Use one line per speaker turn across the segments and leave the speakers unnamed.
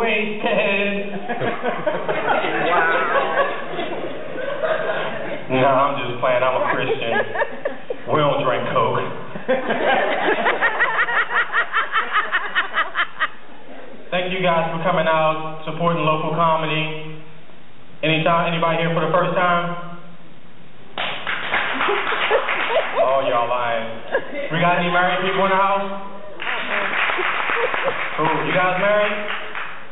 wasted. No, I'm just playing. I'm a Christian. We don't drink Coke. Thank you guys for coming out, supporting local comedy. Anybody here for the first time? Oh, y'all lying. We got any married people in the house? Cool. You guys married?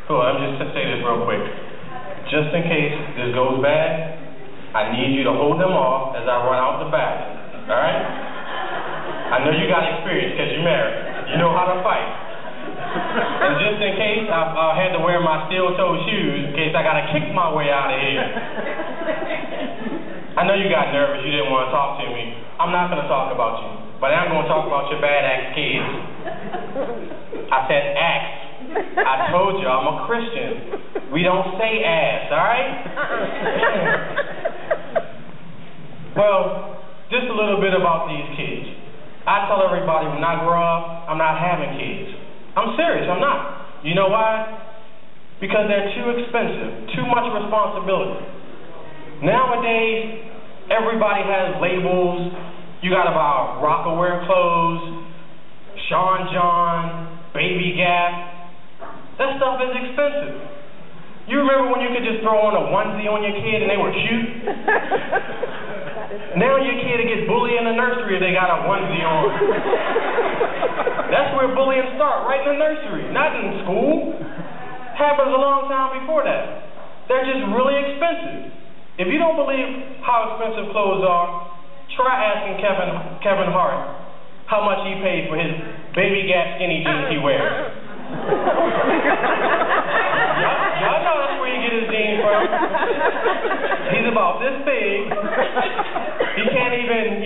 Cool. Let me just say this real quick. Just in case this goes bad, I need you to hold them off as I run out the back. All right? I know you got experience because you're married. You know how to fight. And just in case, I had to wear my steel-toed shoes in case I got to kick my way out of here. I know you got nervous. You didn't want to talk to me. I'm not going to talk about you, but I'm going to talk about your bad ass kids. I said ass. I told you I'm a Christian. We don't say ass, all right? Well, just a little bit about these kids. I tell everybody when I grow up, I'm not having kids. I'm serious, I'm not. You know why? Because they're too expensive, too much responsibility. Nowadays, everybody has labels. You gotta buy Rockaware clothes, Sean John, Baby Gap. That stuff is expensive. You remember when you could just throw on a onesie on your kid and they were cute? Now your kid will get bullied in the nursery if they got a onesie on. That's where bullying starts, right in the nursery, not in school. Happens a long time before that. They're just really expensive. If you don't believe how expensive clothes are, try asking Kevin Hart how much he paid for his Baby Gap skinny jeans he wears. Y'all know that's where he get his jeans from. He's about this big. He can't even,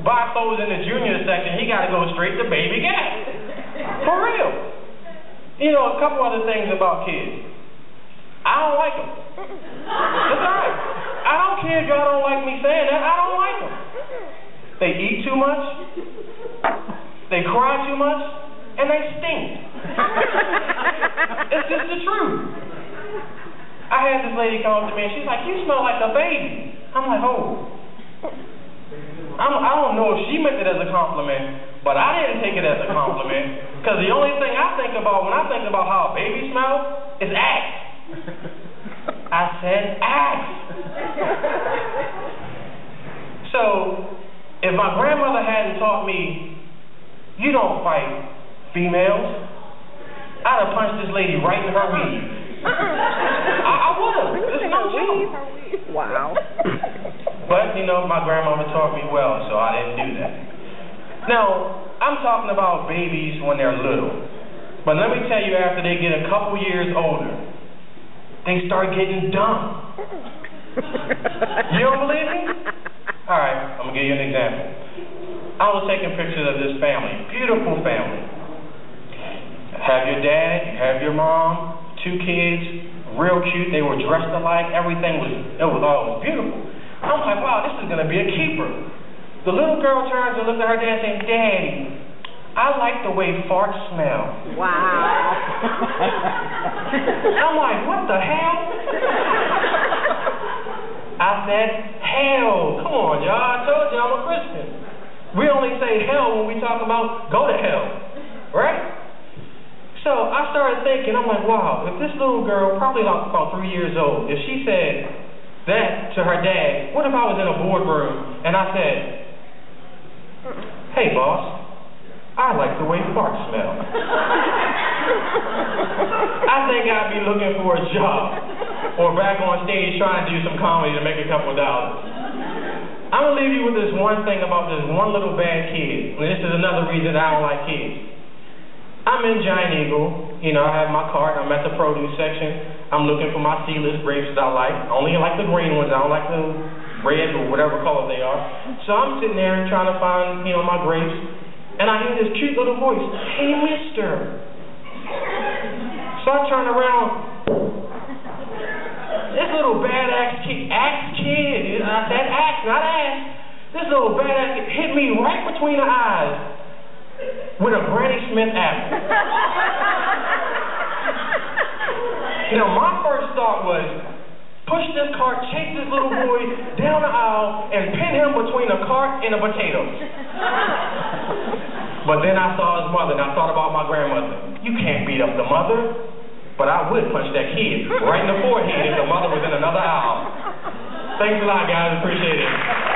buy clothes in the junior section. He got to go straight to Baby Gap. For real. A couple other things about kids. I don't like them. That's all right. I don't care if y'all don't like me saying that. I don't like them. They eat too much. They cry too much. And they stink. It's just the truth. I had this lady come up to me and she's like, "You smell like a baby." I'm like, "Oh." I don't know if she meant it as a compliment, but I didn't take it as a compliment because the only thing I think about when I think about how a baby smells is axe. I said axe. So, if my grandmother hadn't taught me, you don't fight females, I'd have punched this lady right in her weave. I would have. There's no joke.
Wow.
But, my grandmother taught me well, so I didn't do that. Now, I'm talking about babies when they're little. But let me tell you, after they get a couple years older, they start getting dumb. You don't believe me? All right, I'm going to give you an example. I was taking pictures of this family, beautiful family. Have your dad, you have your mom, 2 kids, real cute. They were dressed alike. Everything was beautiful. I'm like, wow, this is going to be a keeper. The little girl turns and looks at her dad and says, "Daddy, I like the way farts smell."
Wow.
I'm like, what the hell? I said, hell. Come on, y'all. I told you I'm a Christian. We only say hell when we talk about go to hell, right? So I started thinking, I'm like, wow, if this little girl, probably about 3 years old, if she said that to her dad, what if I was in a boardroom and I said, "Hey, boss, I like the way farts smell." I think I'd be looking for a job or back on stage trying to do some comedy to make a couple of dollars. I'm going to leave you with this one thing about this one little bad kid. And this is another reason I don't like kids. I'm in Giant Eagle. I have my cart. I'm at the produce section. I'm looking for my seedless grapes that I like. I only like the green ones. I don't like the red or whatever color they are. So I'm sitting there trying to find, my grapes. And I hear this cute little voice, "Hey, mister." So I turn around. This little badass kid, I said axe, not ass. This little badass kid hit me right between the eyes with a Granny Smith apple. You know, my first thought was, push this cart, chase this little boy down the aisle, and pin him between a cart and a potato. But then I saw his mother, and I thought about my grandmother. You can't beat up the mother. But I would punch that kid right in the forehead if the mother was in another aisle. Thanks a lot, guys. Appreciate it.